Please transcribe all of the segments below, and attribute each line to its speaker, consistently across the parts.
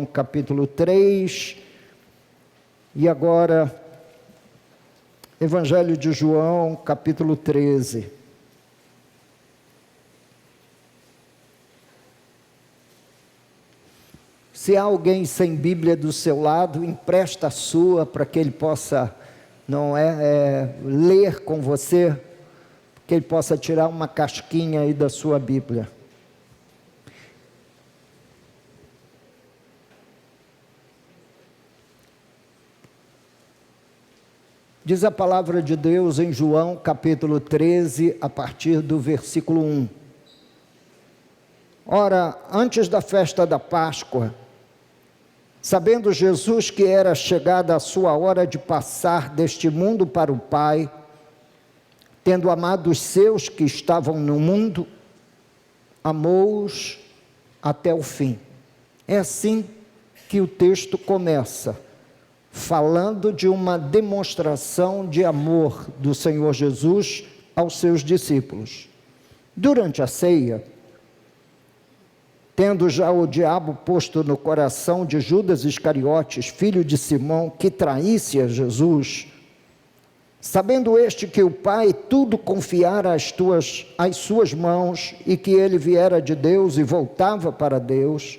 Speaker 1: João capítulo 3, e agora Evangelho de João capítulo 13. Se há alguém sem Bíblia do seu lado, empresta a sua para que ele possa, ler com você, que ele possa tirar uma casquinha aí da sua Bíblia. Diz a palavra de Deus em João capítulo 13, a partir do versículo 1. Ora, antes da festa da Páscoa, sabendo Jesus que era chegada a sua hora de passar deste mundo para o Pai, tendo amado os seus que estavam no mundo, amou-os até o fim. É assim que o texto começa, falando de uma demonstração de amor do Senhor Jesus aos seus discípulos. Durante a ceia, tendo já o diabo posto no coração de Judas Iscariotes, filho de Simão, que traísse a Jesus, sabendo este que o Pai tudo confiara às suas mãos, e que ele viera de Deus e voltava para Deus,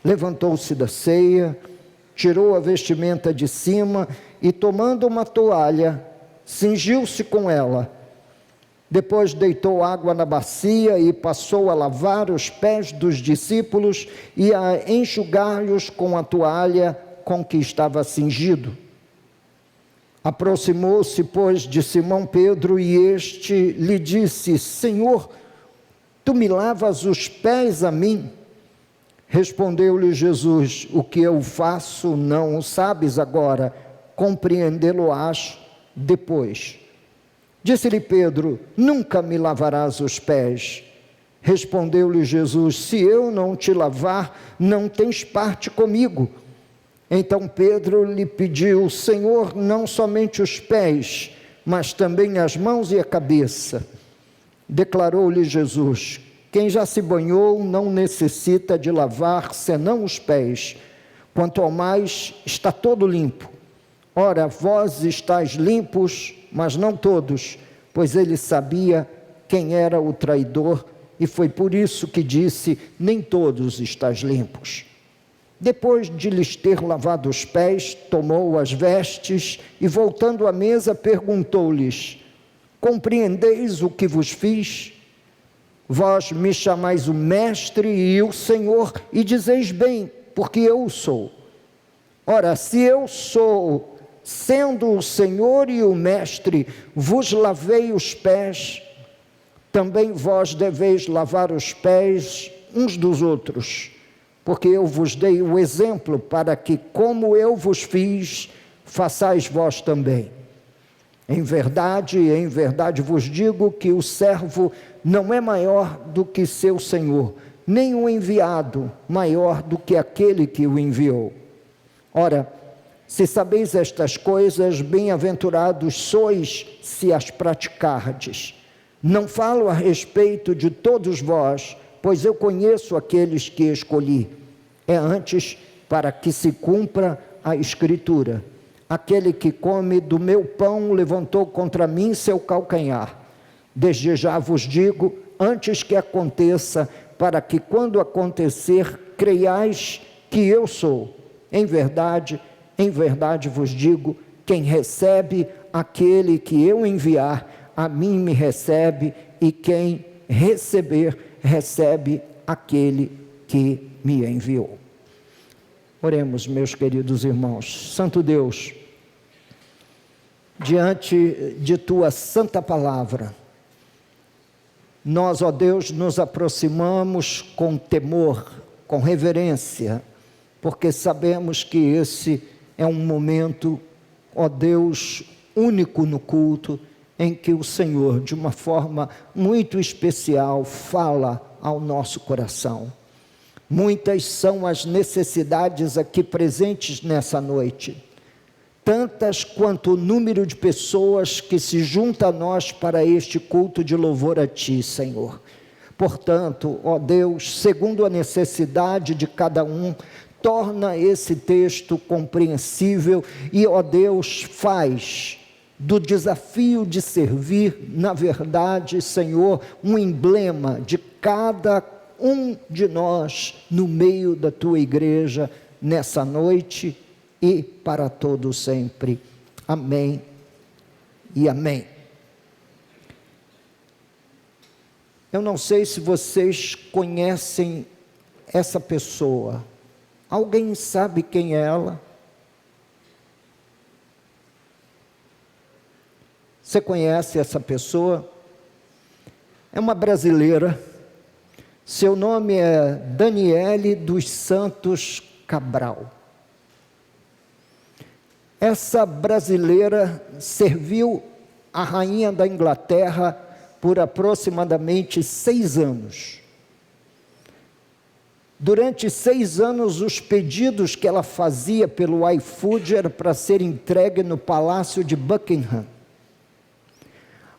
Speaker 1: levantou-se da ceia, tirou a vestimenta de cima e, tomando uma toalha, cingiu-se com ela. Depois deitou água na bacia e passou a lavar os pés dos discípulos e a enxugar-lhes com a toalha com que estava cingido. Aproximou-se, pois, de Simão Pedro, e este lhe disse: Senhor, tu me lavas os pés a mim? Respondeu-lhe Jesus: o que eu faço não o sabes agora, compreendê-lo-ás depois. Disse-lhe Pedro: nunca me lavarás os pés. Respondeu-lhe Jesus: se eu não te lavar, não tens parte comigo. Então Pedro lhe pediu: Senhor, não somente os pés, mas também as mãos e a cabeça. Declarou-lhe Jesus: quem já se banhou não necessita de lavar senão os pés, quanto ao mais está todo limpo. Ora, vós estáis limpos, mas não todos, pois ele sabia quem era o traidor, e foi por isso que disse: nem todos estáis limpos. Depois de lhes ter lavado os pés, tomou as vestes e, voltando à mesa, perguntou-lhes: compreendeis o que vos fiz? Vós me chamais o Mestre e o Senhor, e dizeis bem, porque eu o sou. Ora, se eu sou, sendo o Senhor e o Mestre, vos lavei os pés, também vós deveis lavar os pés uns dos outros, porque eu vos dei o exemplo para que, como eu vos fiz, façais vós também. Em verdade vos digo que o servo não é maior do que seu senhor, nem o enviado maior do que aquele que o enviou. Ora, se sabeis estas coisas, bem-aventurados sois se as praticardes. Não falo a respeito de todos vós, pois eu conheço aqueles que escolhi. É antes para que se cumpra a Escritura: aquele que come do meu pão levantou contra mim seu calcanhar. Desde já vos digo, antes que aconteça, para que quando acontecer, creiais que eu sou. Em verdade vos digo, quem recebe aquele que eu enviar, a mim me recebe, e quem receber, recebe aquele que me enviou. Oremos, meus queridos irmãos. Santo Deus, diante de tua santa palavra, nós, ó Deus, nos aproximamos com temor, com reverência, porque sabemos que esse é um momento, ó Deus, único no culto, em que o Senhor, de uma forma muito especial, fala ao nosso coração. Muitas são as necessidades aqui presentes nessa noite, tantas quanto o número de pessoas que se junta a nós para este culto de louvor a Ti, Senhor. Portanto, ó Deus, segundo a necessidade de cada um, torna esse texto compreensível e, ó Deus, faz do desafio de servir, na verdade, Senhor, um emblema de cada um de nós no meio da tua igreja nessa noite e para todo sempre. Amém e amém. Eu não sei se vocês conhecem essa pessoa. Alguém sabe quem é ela? Você conhece essa pessoa? É uma brasileira. Seu nome é Daniele dos Santos Cabral. Essa brasileira serviu a rainha da Inglaterra por aproximadamente 6 anos. Durante 6 anos, os pedidos que ela fazia pelo iFood era para ser entregue no Palácio de Buckingham.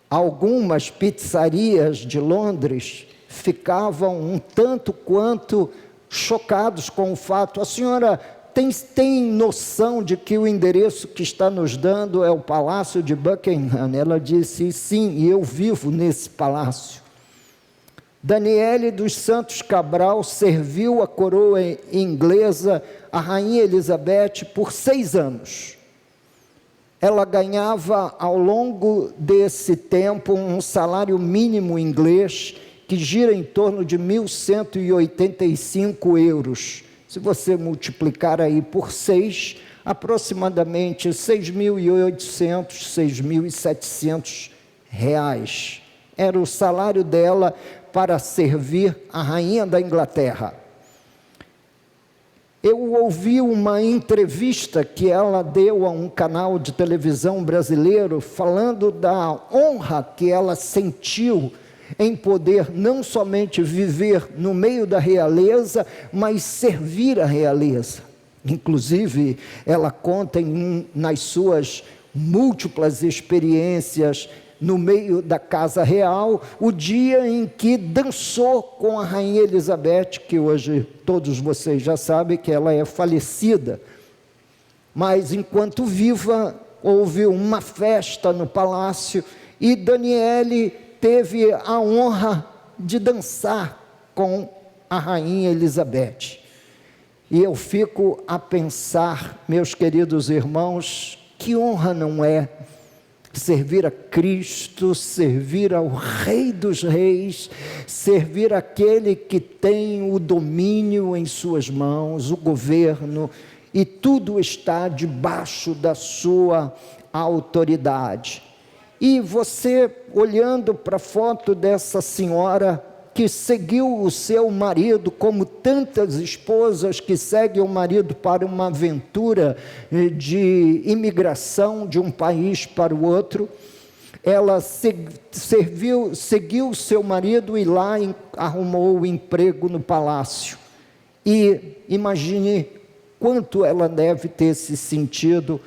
Speaker 1: Algumas pizzarias de Londres ficavam um tanto quanto chocados com o fato. A senhora tem noção de que o endereço que está nos dando é o Palácio de Buckingham? Ela disse, sim, e eu vivo nesse palácio. Daniele dos Santos Cabral serviu a coroa inglesa, a rainha Elizabeth, por 6 anos. Ela ganhava, ao longo desse tempo, um salário mínimo inglês, que gira em torno de 1.185 euros. Se você multiplicar aí por 6, aproximadamente 6.800, 6.700 reais. Era o salário dela para servir a rainha da Inglaterra. Eu ouvi uma entrevista que ela deu a um canal de televisão brasileiro, falando da honra que ela sentiu em poder não somente viver no meio da realeza, mas servir a realeza. Inclusive, ela conta nas suas múltiplas experiências no meio da casa real, o dia em que dançou com a rainha Elizabeth, que hoje todos vocês já sabem que ela é falecida. Mas enquanto viva, houve uma festa no palácio e Daniele teve a honra de dançar com a rainha Elizabeth. E eu fico a pensar, meus queridos irmãos, que honra não é servir a Cristo, servir ao Rei dos Reis, servir aquele que tem o domínio em suas mãos, o governo, e tudo está debaixo da sua autoridade. E você, olhando para a foto dessa senhora que seguiu o seu marido, como tantas esposas que seguem o marido para uma aventura de imigração de um país para o outro, ela seguiu o seu marido e lá arrumou o emprego no palácio. E imagine quanto ela deve ter se sentido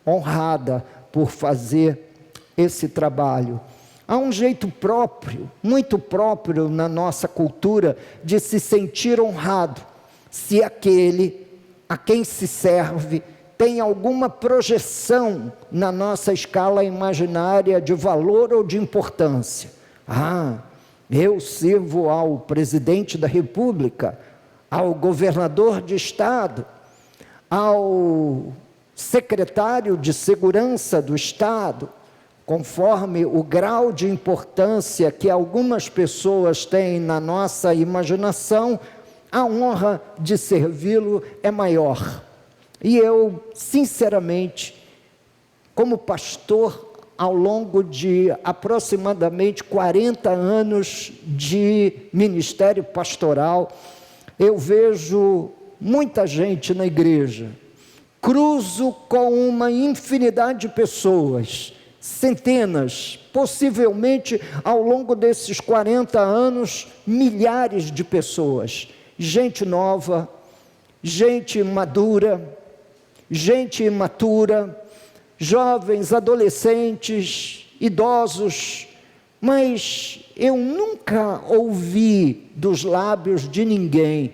Speaker 1: honrada por fazer esse trabalho. Há um jeito próprio, muito próprio na nossa cultura, de se sentir honrado, se aquele a quem se serve tem alguma projeção na nossa escala imaginária de valor ou de importância. Eu sirvo ao presidente da República, ao governador de estado, ao secretário de segurança do estado, conforme o grau de importância que algumas pessoas têm na nossa imaginação, a honra de servi-lo é maior. E eu, sinceramente, como pastor, ao longo de aproximadamente 40 anos de ministério pastoral, eu vejo muita gente na igreja, cruzo com uma infinidade de pessoas, centenas, possivelmente ao longo desses 40 anos, milhares de pessoas, gente nova, gente madura, gente imatura, jovens, adolescentes, idosos, mas eu nunca ouvi dos lábios de ninguém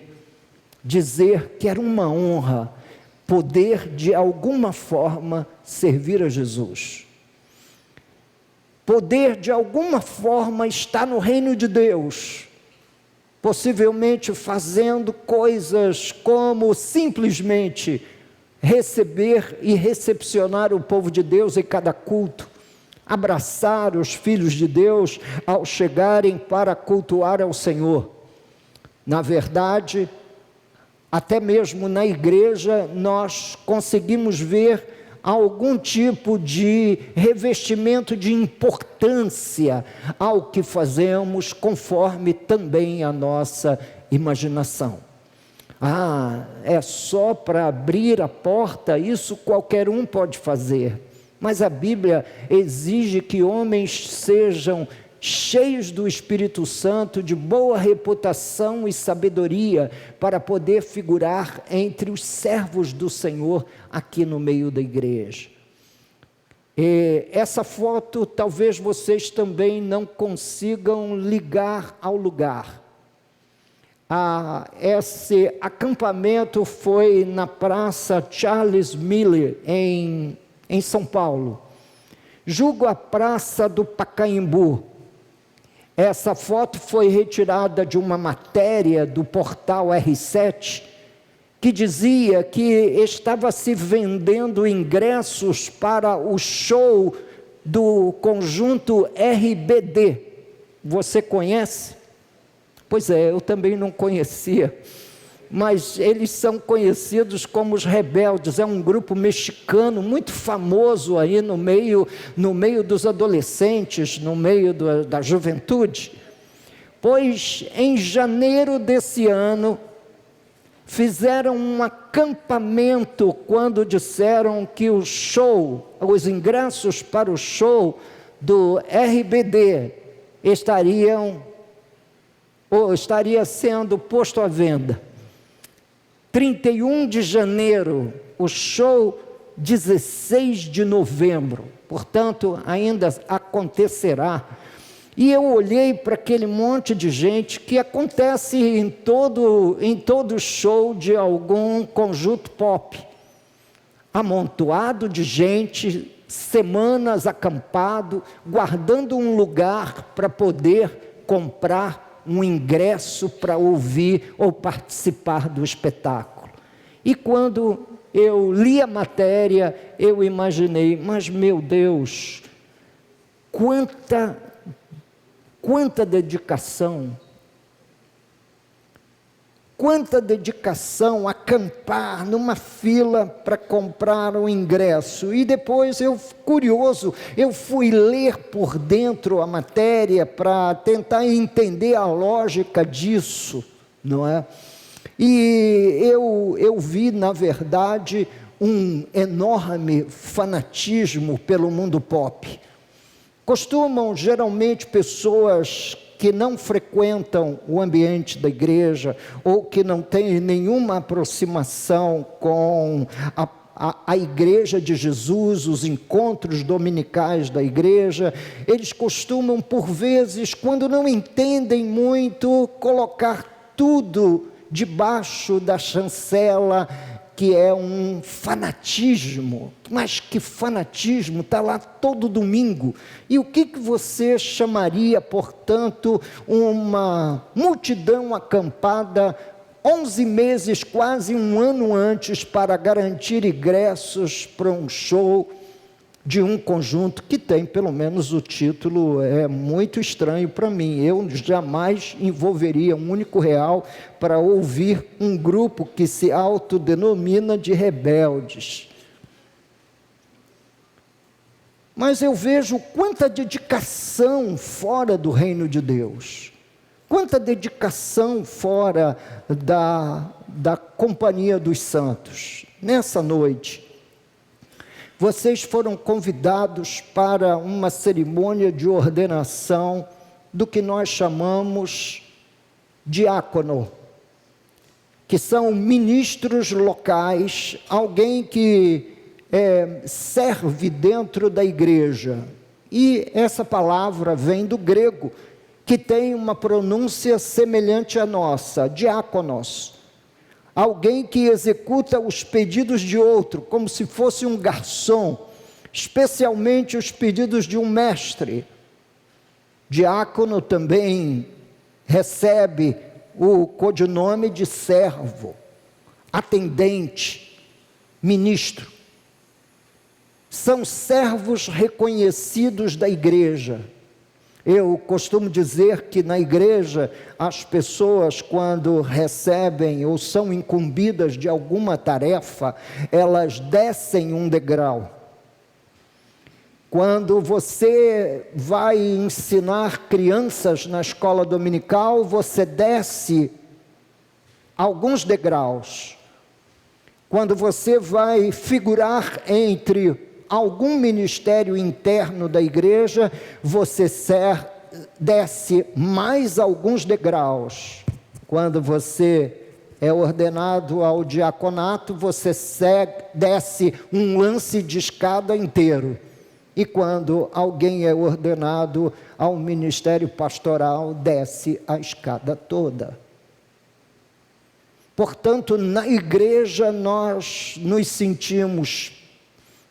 Speaker 1: dizer que era uma honra poder de alguma forma servir a Jesus. Poder de alguma forma estar no reino de Deus, possivelmente fazendo coisas como simplesmente receber e recepcionar o povo de Deus em cada culto, abraçar os filhos de Deus ao chegarem para cultuar ao Senhor. Na verdade, até mesmo na igreja nós conseguimos ver algum tipo de revestimento de importância ao que fazemos, conforme também a nossa imaginação. É só para abrir a porta, isso qualquer um pode fazer. Mas a Bíblia exige que homens sejam cheios do Espírito Santo, de boa reputação e sabedoria, para poder figurar entre os servos do Senhor aqui no meio da igreja. Essa foto talvez vocês também não consigam ligar ao lugar. Esse acampamento foi na Praça Charles Miller, em São Paulo. Julgo a Praça do Pacaembu. Essa foto foi retirada de uma matéria do portal R7, que dizia que estava se vendendo ingressos para o show do conjunto RBD. Você conhece? Pois é, eu também não conhecia, mas eles são conhecidos como os Rebeldes. É um grupo mexicano muito famoso aí no meio dos adolescentes, no meio da juventude. Pois em janeiro desse ano fizeram um acampamento quando disseram que os ingressos para o show do RBD estaria sendo posto à venda. 31 de janeiro, o show 16 de novembro, portanto ainda acontecerá. E eu olhei para aquele monte de gente que acontece em todo show de algum conjunto pop, amontoado de gente, semanas acampado, guardando um lugar para poder comprar um ingresso para ouvir ou participar do espetáculo. E quando eu li a matéria, eu imaginei, mas meu Deus, quanta dedicação, acampar numa fila para comprar um ingresso. E depois curioso, eu fui ler por dentro a matéria para tentar entender a lógica disso, não é? E eu vi, na verdade, um enorme fanatismo pelo mundo pop. Costumam, geralmente, pessoas que não frequentam o ambiente da igreja, ou que não têm nenhuma aproximação com a igreja de Jesus, os encontros dominicais da igreja, eles costumam, por vezes, quando não entendem muito, colocar tudo debaixo da chancela, que é um fanatismo. Mas que fanatismo, está lá todo domingo. E o que você chamaria, portanto, uma multidão acampada 11 meses, quase um ano antes, para garantir ingressos para um show de um conjunto que tem, pelo menos o título é muito estranho para mim. Eu jamais envolveria um único real para ouvir um grupo que se autodenomina de rebeldes. Mas eu vejo quanta dedicação fora do reino de Deus, quanta dedicação fora da companhia dos santos. Nessa noite, vocês foram convidados para uma cerimônia de ordenação do que nós chamamos diácono, que são ministros locais, alguém que serve dentro da igreja. E essa palavra vem do grego, que tem uma pronúncia semelhante à nossa, diáconos. alguém que executa os pedidos de outro, como se fosse um garçom, especialmente os pedidos de um mestre. Diácono também recebe o codinome de servo, atendente, ministro. São servos reconhecidos da igreja. Eu costumo dizer que na igreja as pessoas, quando recebem ou são incumbidas de alguma tarefa, elas descem um degrau. Quando você vai ensinar crianças na escola dominical, você desce alguns degraus. Quando você vai figurar entre algum ministério interno da igreja, você desce mais alguns degraus. Quando você é ordenado ao diaconato, você desce um lance de escada inteiro. E quando alguém é ordenado ao ministério pastoral, desce a escada toda. Portanto, na igreja nós nos sentimos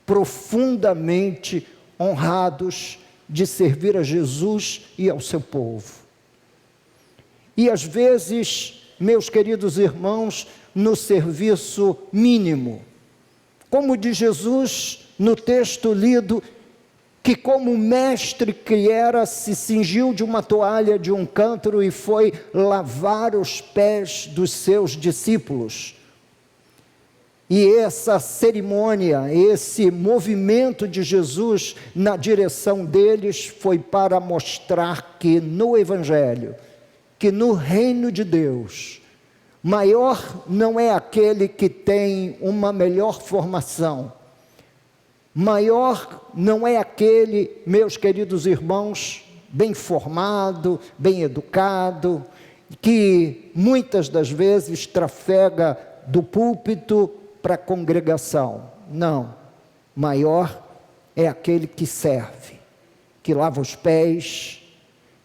Speaker 1: profundamente honrados de servir a Jesus e ao seu povo. E às vezes, meus queridos irmãos, no serviço mínimo, como de Jesus no texto lido, que como mestre que era, se cingiu de uma toalha de um cântaro e foi lavar os pés dos seus discípulos. E essa cerimônia, esse movimento de Jesus na direção deles foi para mostrar que no Evangelho, que no reino de Deus, maior não é aquele que tem uma melhor formação, maior não é aquele, meus queridos irmãos, bem formado, bem educado, que muitas das vezes trafega do púlpito para a congregação. Não, maior é aquele que serve, que lava os pés,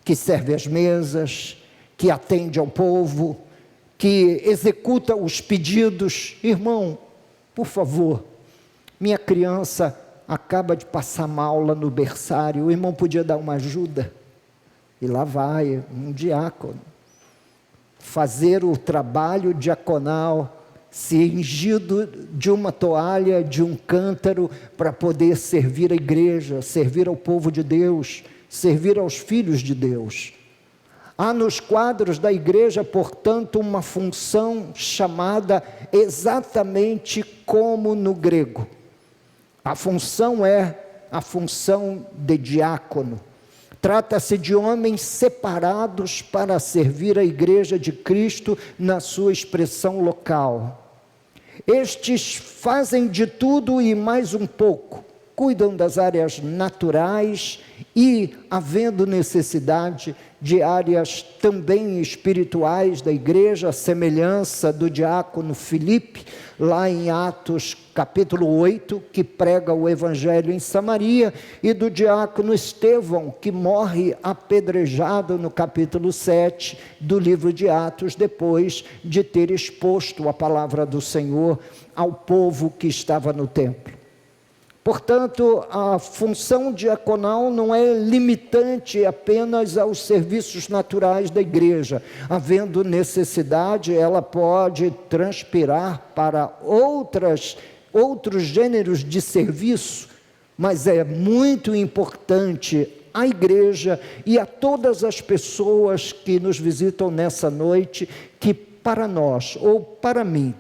Speaker 1: que serve as mesas, que atende ao povo, que executa os pedidos. Irmão, por favor, minha criança acaba de passar mal lá no berçário, o irmão podia dar uma ajuda? E lá vai um diácono, fazer o trabalho diaconal, cingido de uma toalha, de um cântaro, para poder servir a igreja, servir ao povo de Deus, servir aos filhos de Deus. Há nos quadros da igreja, portanto, uma função chamada exatamente como no grego. A função é a função de diácono. Trata-se de homens separados para servir a igreja de Cristo na sua expressão local. Estes fazem de tudo e mais um pouco, cuidam das áreas naturais e, havendo necessidade, de áreas também espirituais da igreja, a semelhança do diácono Filipe, lá em Atos capítulo 8, que prega o evangelho em Samaria, e do diácono Estevão, que morre apedrejado no capítulo 7 do livro de Atos, depois de ter exposto a palavra do Senhor ao povo que estava no templo. Portanto, a função diaconal não é limitante apenas aos serviços naturais da igreja. Havendo necessidade, ela pode transpirar para outros gêneros de serviço, mas é muito importante à igreja e a todas as pessoas que nos visitam nessa noite, que para nós, ou para mim,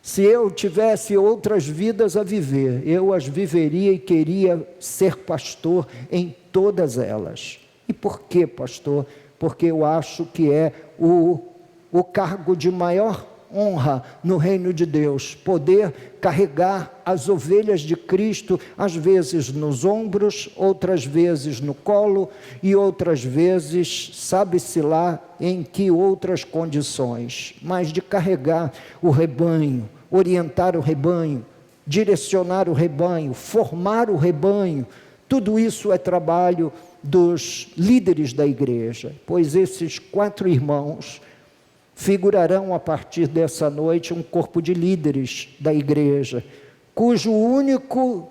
Speaker 1: se eu tivesse outras vidas a viver, eu as viveria e queria ser pastor em todas elas. E por que, pastor? Porque eu acho que é o cargo de maior honra no reino de Deus, poder carregar as ovelhas de Cristo, às vezes nos ombros, outras vezes no colo e outras vezes, sabe-se lá em que outras condições, mas de carregar o rebanho, orientar o rebanho, direcionar o rebanho, formar o rebanho, tudo isso é trabalho dos líderes da igreja, pois esses 4 irmãos figurarão a partir dessa noite um corpo de líderes da igreja, cujo único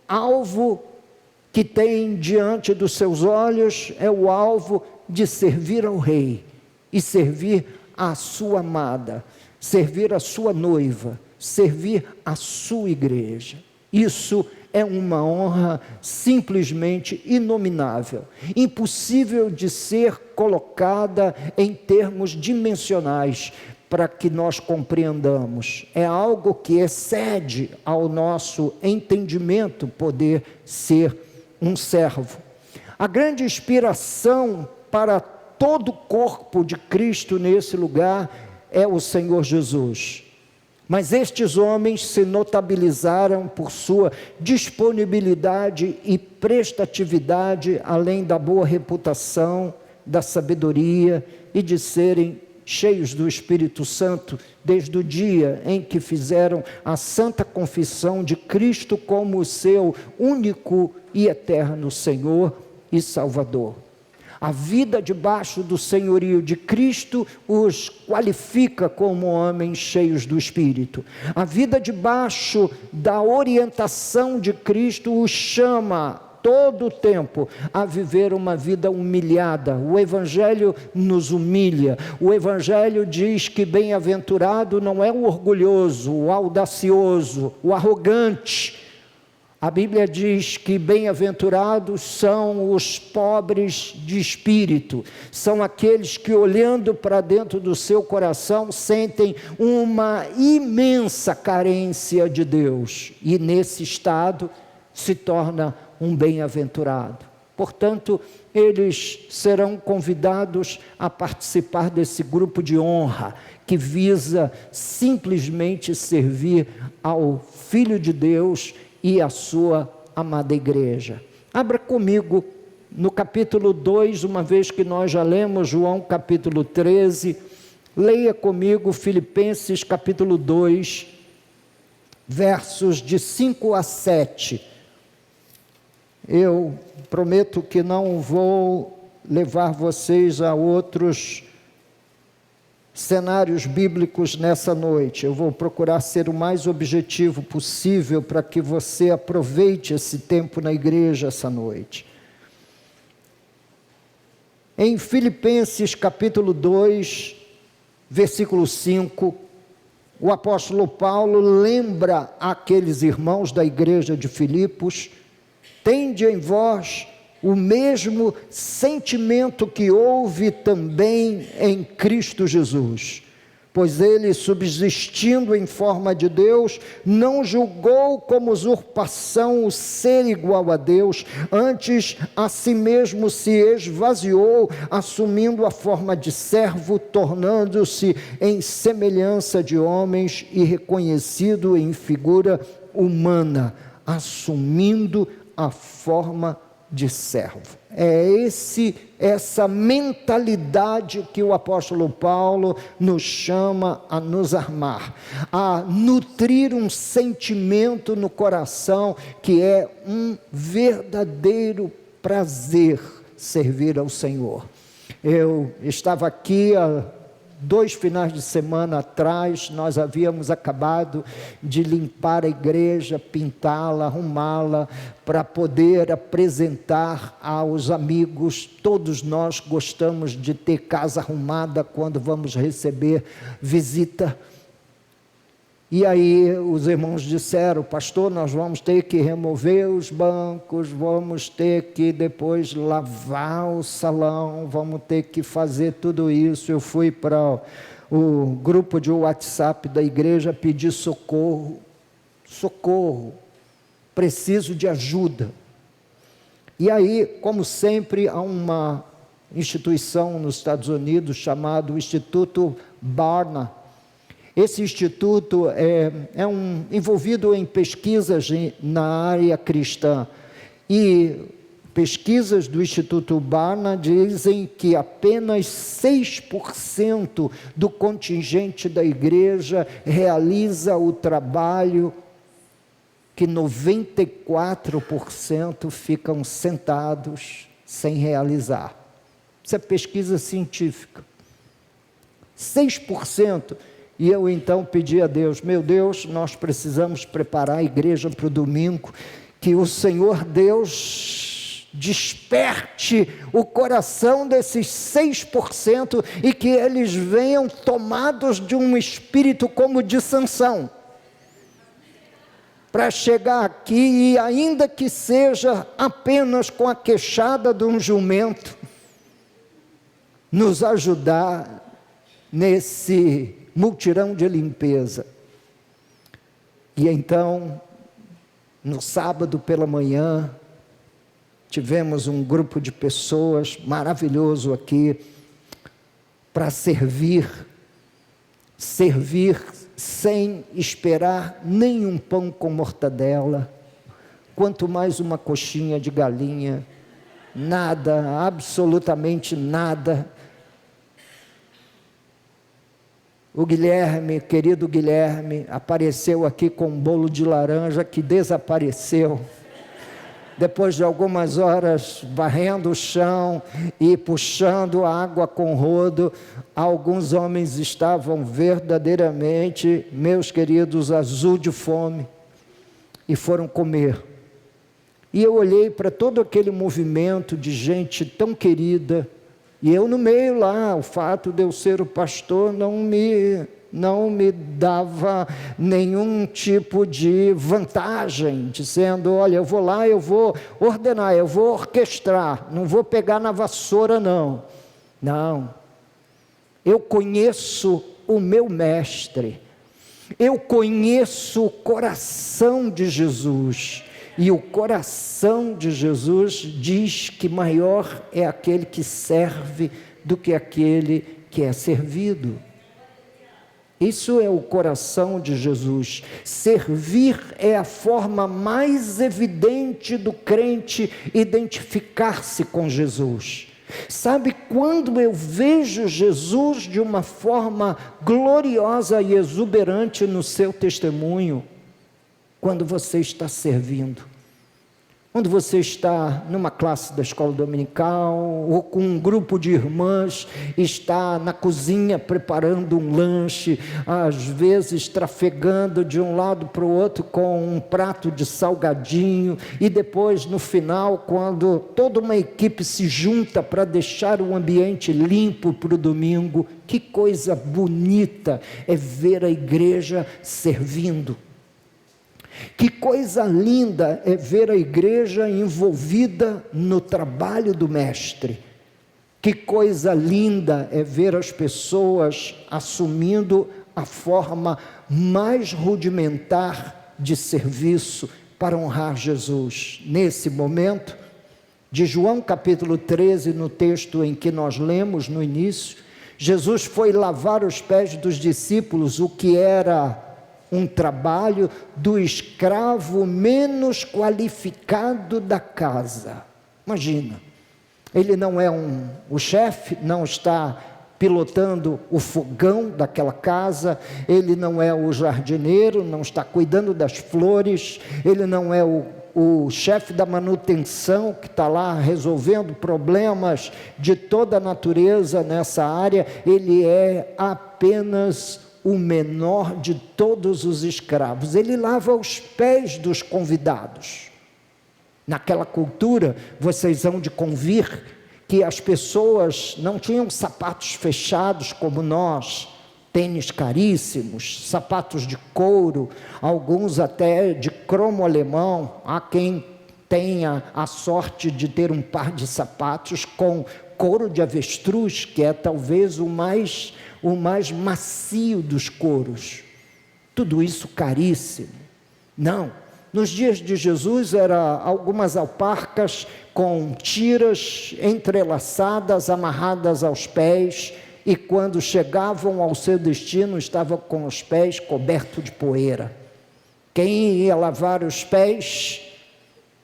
Speaker 1: alvo que tem diante dos seus olhos é o alvo de servir ao rei e servir a sua amada, servir a sua noiva, servir a sua igreja. Isso é uma honra simplesmente inominável, impossível de ser colocada em termos dimensionais para que nós compreendamos. É algo que excede ao nosso entendimento poder ser um servo. A grande inspiração para todo o corpo de Cristo nesse lugar é o Senhor Jesus. Mas estes homens se notabilizaram por sua disponibilidade e prestatividade, além da boa reputação, da sabedoria e de serem cheios do Espírito Santo, desde o dia em que fizeram a santa confissão de Cristo como o seu único e eterno Senhor e Salvador. A vida debaixo do senhorio de Cristo os qualifica como homens cheios do Espírito. A vida debaixo da orientação de Cristo os chama todo o tempo a viver uma vida humilhada. O Evangelho nos humilha. O Evangelho diz que bem-aventurado não é o orgulhoso, o audacioso, o arrogante. A Bíblia diz que bem-aventurados são os pobres de espírito, são aqueles que, olhando para dentro do seu coração, sentem uma imensa carência de Deus, e nesse estado se torna um bem-aventurado. Portanto, eles serão convidados a participar desse grupo de honra, que visa simplesmente servir ao Filho de Deus e a sua amada igreja. Abra comigo no capítulo 2, uma vez que nós já lemos João capítulo 13, leia comigo Filipenses capítulo 2, versos de 5 a 7. Eu prometo que não vou levar vocês a outros cenários bíblicos nessa noite. Eu vou procurar ser o mais objetivo possível para que você aproveite esse tempo na igreja essa noite. Em Filipenses capítulo 2, versículo 5, o apóstolo Paulo lembra àqueles irmãos da igreja de Filipos: tende em vós o mesmo sentimento que houve também em Cristo Jesus, pois ele, subsistindo em forma de Deus, não julgou como usurpação o ser igual a Deus, antes a si mesmo se esvaziou, assumindo a forma de servo, tornando-se em semelhança de homens e reconhecido em figura humana, assumindo a forma de servo. É essa mentalidade que o apóstolo Paulo nos chama a nos armar, a nutrir um sentimento no coração que é um verdadeiro prazer servir ao Senhor. Eu estava aqui há 2 finais de semana atrás, nós havíamos acabado de limpar a igreja, pintá-la, arrumá-la, para poder apresentar aos amigos. Todos nós gostamos de ter casa arrumada quando vamos receber visita. E aí os irmãos disseram: pastor, nós vamos ter que remover os bancos, vamos ter que depois lavar o salão, vamos ter que fazer tudo isso. Eu fui para o grupo de WhatsApp da igreja pedir socorro, preciso de ajuda. E aí, como sempre, há uma instituição nos Estados Unidos chamada Instituto Barna. Esse instituto é envolvido em pesquisas na área cristã, e pesquisas do Instituto Barna dizem que apenas 6% do contingente da igreja realiza o trabalho que 94% ficam sentados sem realizar. Isso é pesquisa científica. 6%. E eu então pedi a Deus, meu Deus, nós precisamos preparar a igreja para o domingo, que o Senhor Deus desperte o coração desses 6% e que eles venham tomados de um espírito como de Sansão, para chegar aqui e ainda que seja apenas com a queixada de um jumento, nos ajudar nesse multirão de limpeza. E então, no sábado pela manhã, tivemos um grupo de pessoas maravilhoso aqui, para servir sem esperar nenhum pão com mortadela, quanto mais uma coxinha de galinha, nada, absolutamente nada. O Guilherme, querido Guilherme, apareceu aqui com um bolo de laranja que desapareceu. Depois de algumas horas varrendo o chão e puxando a água com rodo, alguns homens estavam verdadeiramente, meus queridos, azul de fome, e foram comer. E eu olhei para todo aquele movimento de gente tão querida, e eu no meio lá, o fato de eu ser o pastor não me dava nenhum tipo de vantagem, dizendo, olha, eu vou lá, eu vou ordenar, eu vou orquestrar, não vou pegar na vassoura não. Não, eu conheço o meu mestre, eu conheço o coração de Jesus, e o coração de Jesus diz que maior é aquele que serve do que aquele que é servido. Isso é o coração de Jesus. Servir é a forma mais evidente do crente identificar-se com Jesus. Sabe, quando eu vejo Jesus de uma forma gloriosa e exuberante no seu testemunho, quando você está servindo, quando você está numa classe da escola dominical, ou com um grupo de irmãs, está na cozinha preparando um lanche, às vezes trafegando de um lado para o outro com um prato de salgadinho, e depois no final, quando toda uma equipe se junta para deixar o ambiente limpo para o domingo, que coisa bonita é ver a igreja servindo. Que coisa linda é ver a igreja envolvida no trabalho do mestre. Que coisa linda é ver as pessoas assumindo a forma mais rudimentar de serviço para honrar Jesus. Nesse momento, de João capítulo 13, no texto em que nós lemos no início, Jesus foi lavar os pés dos discípulos, o que era um trabalho do escravo menos qualificado da casa. Imagina, ele não é o chefe, não está pilotando o fogão daquela casa, ele não é o jardineiro, não está cuidando das flores, ele não é o chefe da manutenção que está lá resolvendo problemas de toda a natureza nessa área, ele é apenas o menor de todos os escravos. Ele lava os pés dos convidados. Naquela cultura, vocês hão de convir que as pessoas não tinham sapatos fechados como nós, tênis caríssimos, sapatos de couro, alguns até de cromo alemão. Há quem tenha a sorte de ter um par de sapatos com couro de avestruz, que é talvez o mais macio dos couros. Tudo isso caríssimo. Não, nos dias de Jesus eram algumas alparcas com tiras entrelaçadas, amarradas aos pés, e quando chegavam ao seu destino, estavam com os pés cobertos de poeira. Quem ia lavar os pés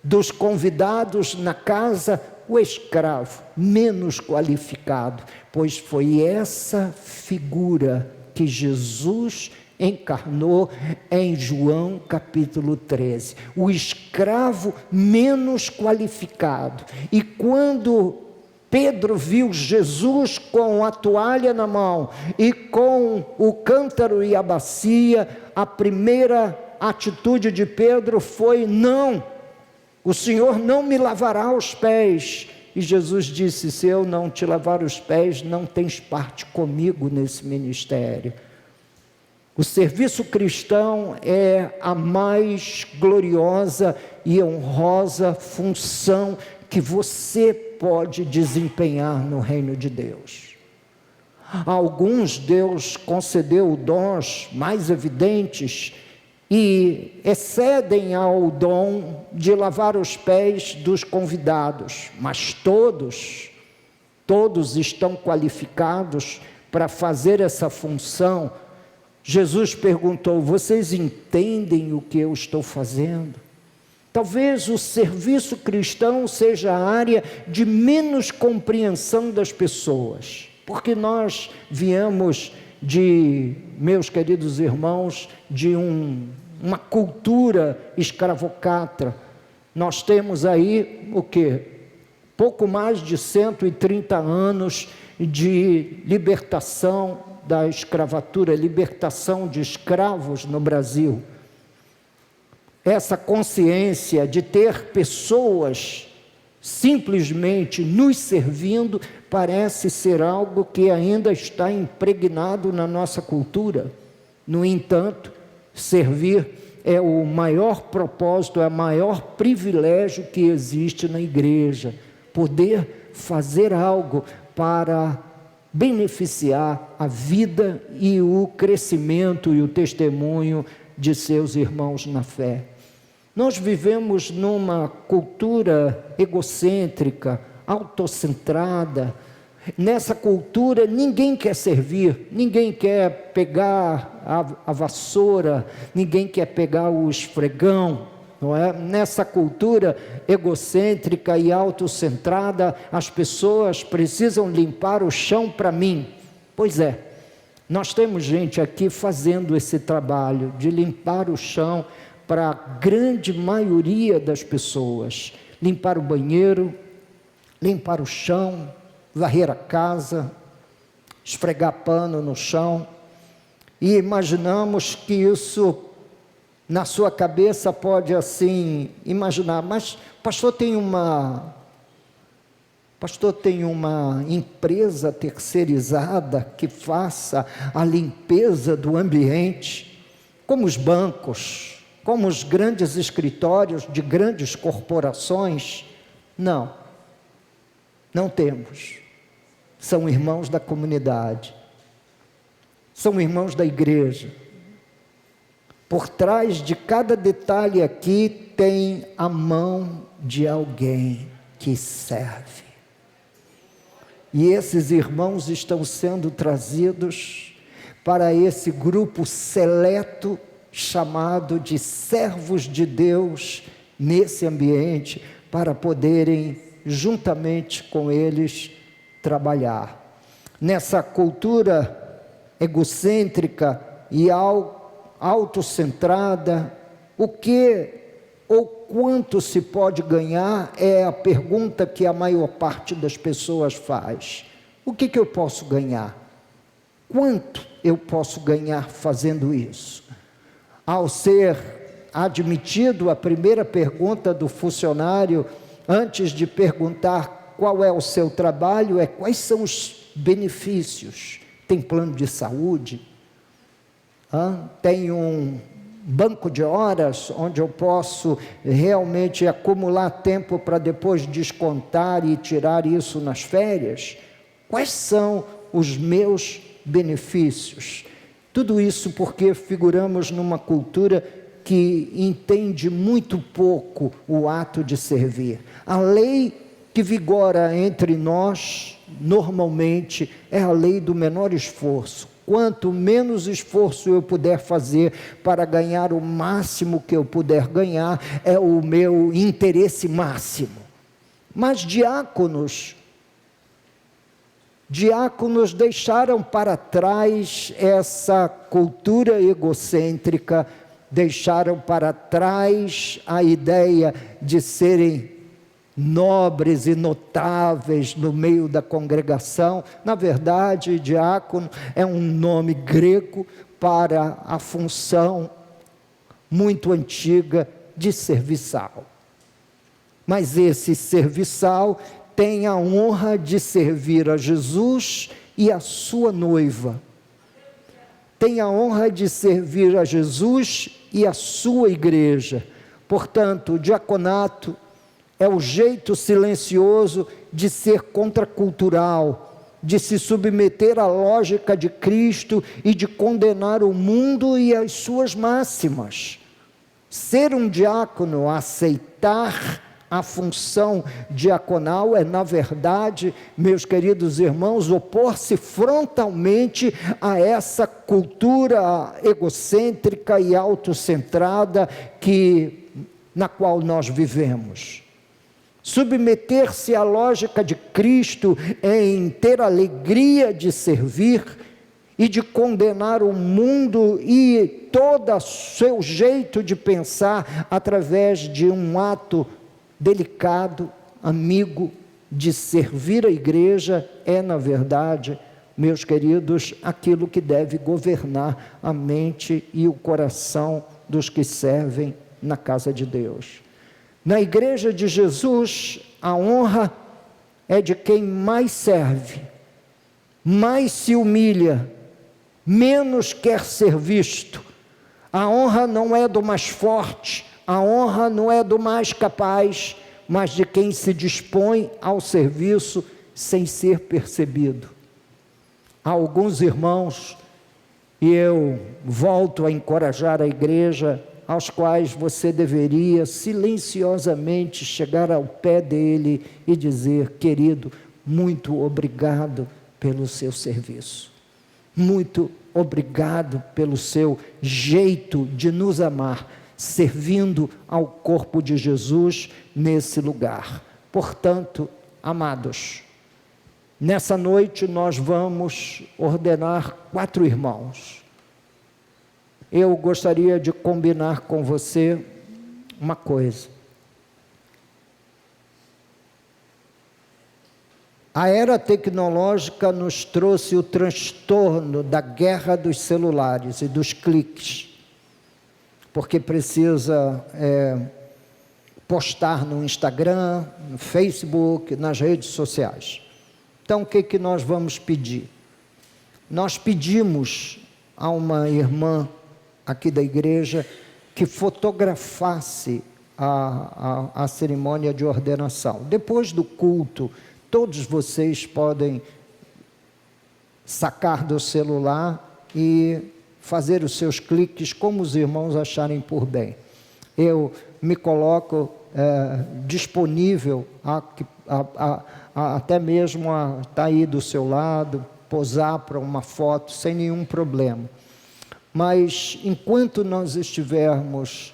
Speaker 1: dos convidados na casa? O escravo menos qualificado, pois foi essa figura que Jesus encarnou em João capítulo 13, o escravo menos qualificado. E quando Pedro viu Jesus com a toalha na mão e com o cântaro e a bacia. A primeira atitude de Pedro foi: não, o Senhor não me lavará os pés. E Jesus disse: se eu não te lavar os pés, não tens parte comigo nesse ministério. O serviço cristão é a mais gloriosa e honrosa função que você pode desempenhar no reino de Deus. A alguns Deus concedeu dons mais evidentes e excedem ao dom de lavar os pés dos convidados, mas todos estão qualificados para fazer essa função. Jesus perguntou: vocês entendem o que eu estou fazendo? Talvez o serviço cristão seja a área de menos compreensão das pessoas, porque nós viemos meus queridos irmãos, de uma cultura escravocrata. Nós temos aí o quê? Pouco mais de 130 anos de libertação da escravatura, libertação de escravos no Brasil. Essa consciência de ter pessoas simplesmente nos servindo parece ser algo que ainda está impregnado na nossa cultura. No entanto, servir é o maior propósito, é o maior privilégio que existe na igreja. Poder fazer algo para beneficiar a vida e o crescimento e o testemunho de seus irmãos na fé. Nós vivemos numa cultura egocêntrica, autocentrada. Nessa cultura ninguém quer servir, ninguém quer pegar a vassoura, ninguém quer pegar o esfregão, não é? Nessa cultura egocêntrica e autocentrada, as pessoas precisam limpar o chão para mim. Pois é, nós temos gente aqui fazendo esse trabalho de limpar o chão para a grande maioria das pessoas. Limpar o banheiro, limpar o chão, varrer a casa, esfregar pano no chão. E imaginamos que isso, na sua cabeça, pode assim imaginar: mas pastor, tem uma empresa terceirizada que faça a limpeza do ambiente, como os bancos, como os grandes escritórios de grandes corporações. Não temos. São irmãos da comunidade, são irmãos da igreja. Por trás de cada detalhe aqui tem a mão de alguém que serve. E esses irmãos estão sendo trazidos para esse grupo seleto chamado de servos de Deus nesse ambiente, para poderem juntamente com eles trabalhar. Nessa cultura egocêntrica e autocentrada, o que ou quanto se pode ganhar é a pergunta que a maior parte das pessoas faz. O que eu posso ganhar? Quanto eu posso ganhar fazendo isso? Ao ser admitido, a primeira pergunta do funcionário, antes de perguntar qual é o seu trabalho, é: quais são os benefícios? Tem plano de saúde? Tem um banco de horas onde eu posso realmente acumular tempo para depois descontar e tirar isso nas férias? Quais são os meus benefícios? Tudo isso porque figuramos numa cultura que entende muito pouco o ato de servir. A lei que vigora entre nós, normalmente, é a lei do menor esforço. Quanto menos esforço eu puder fazer para ganhar o máximo que eu puder ganhar, é o meu interesse máximo. Mas diáconos deixaram para trás essa cultura egocêntrica, deixaram para trás a ideia de serem nobres e notáveis no meio da congregação. Na verdade, diácono é um nome grego para a função muito antiga de serviçal. Mas esse serviçal tem a honra de servir a Jesus e a sua noiva. Tem a honra de servir a Jesus e a sua igreja. Portanto, o diaconato é o jeito silencioso de ser contracultural, de se submeter à lógica de Cristo e de condenar o mundo e as suas máximas. Ser um diácono, aceitar a função diaconal é, na verdade, meus queridos irmãos, opor-se frontalmente a essa cultura egocêntrica e autocentrada na qual nós vivemos. Submeter-se à lógica de Cristo é em ter alegria de servir e de condenar o mundo e todo o seu jeito de pensar através de um ato delicado, amigo, de servir a igreja é, na verdade, meus queridos, aquilo que deve governar a mente e o coração dos que servem na casa de Deus. Na igreja de Jesus, a honra é de quem mais serve, mais se humilha, menos quer ser visto. A honra não é do mais forte, a honra não é do mais capaz, mas de quem se dispõe ao serviço sem ser percebido. Há alguns irmãos, e eu volto a encorajar a igreja, aos quais você deveria silenciosamente chegar ao pé dele e dizer: querido, muito obrigado pelo seu serviço. Muito obrigado pelo seu jeito de nos amar, servindo ao corpo de Jesus nesse lugar. Portanto, amados, nessa noite nós vamos ordenar 4 irmãos. Eu gostaria de combinar com você uma coisa. A era tecnológica nos trouxe o transtorno da guerra dos celulares e dos cliques, porque precisa postar no Instagram, no Facebook, nas redes sociais. Então, o que nós vamos pedir? Nós pedimos a uma irmã aqui da igreja que fotografasse a cerimônia de ordenação. Depois do culto, todos vocês podem sacar do celular e fazer os seus cliques como os irmãos acharem por bem. Eu me coloco disponível até mesmo a estar aí do seu lado, posar para uma foto sem nenhum problema. Mas enquanto nós estivermos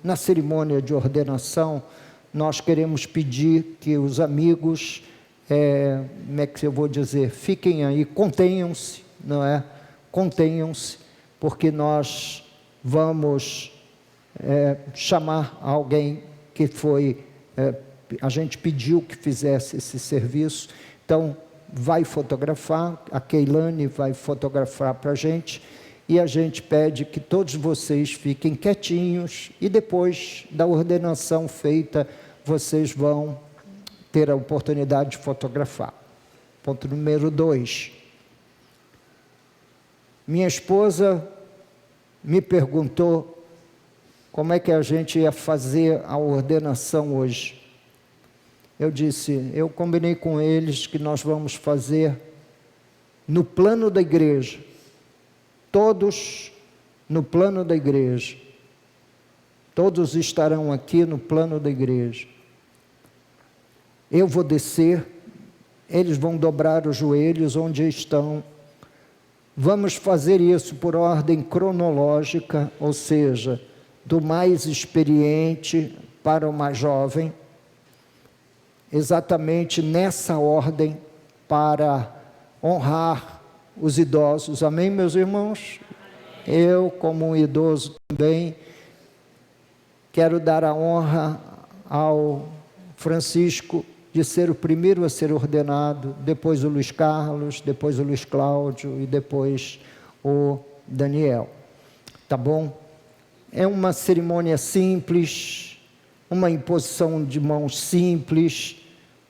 Speaker 1: na cerimônia de ordenação, nós queremos pedir que os amigos, como é que eu vou dizer, fiquem aí, contenham-se, não é? Contenham-se, porque nós vamos chamar alguém que a gente pediu que fizesse esse serviço. Então, vai fotografar, a Keilane vai fotografar para a gente, e a gente pede que todos vocês fiquem quietinhos, e depois da ordenação feita, vocês vão ter a oportunidade de fotografar. Ponto número 2. Minha esposa me perguntou como é que a gente ia fazer a ordenação hoje. Eu disse, eu combinei com eles que nós vamos fazer no plano da igreja. Todos no plano da igreja. Todos estarão aqui no plano da igreja. Eu vou descer, eles vão dobrar os joelhos onde estão. Vamos fazer isso por ordem cronológica, ou seja, do mais experiente para o mais jovem, exatamente nessa ordem, para honrar os idosos. Amém, meus irmãos? Eu, como um idoso também, quero dar a honra ao Francisco de ser o primeiro a ser ordenado, depois o Luiz Carlos, depois o Luiz Cláudio e depois o Daniel. Tá bom? É uma cerimônia simples, uma imposição de mãos simples,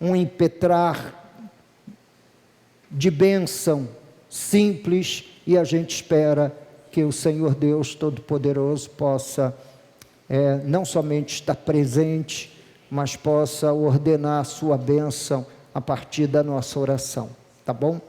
Speaker 1: um impetrar de bênção simples, e a gente espera que o Senhor Deus Todo-Poderoso possa não somente estar presente, mas possa ordenar a sua bênção a partir da nossa oração, tá bom?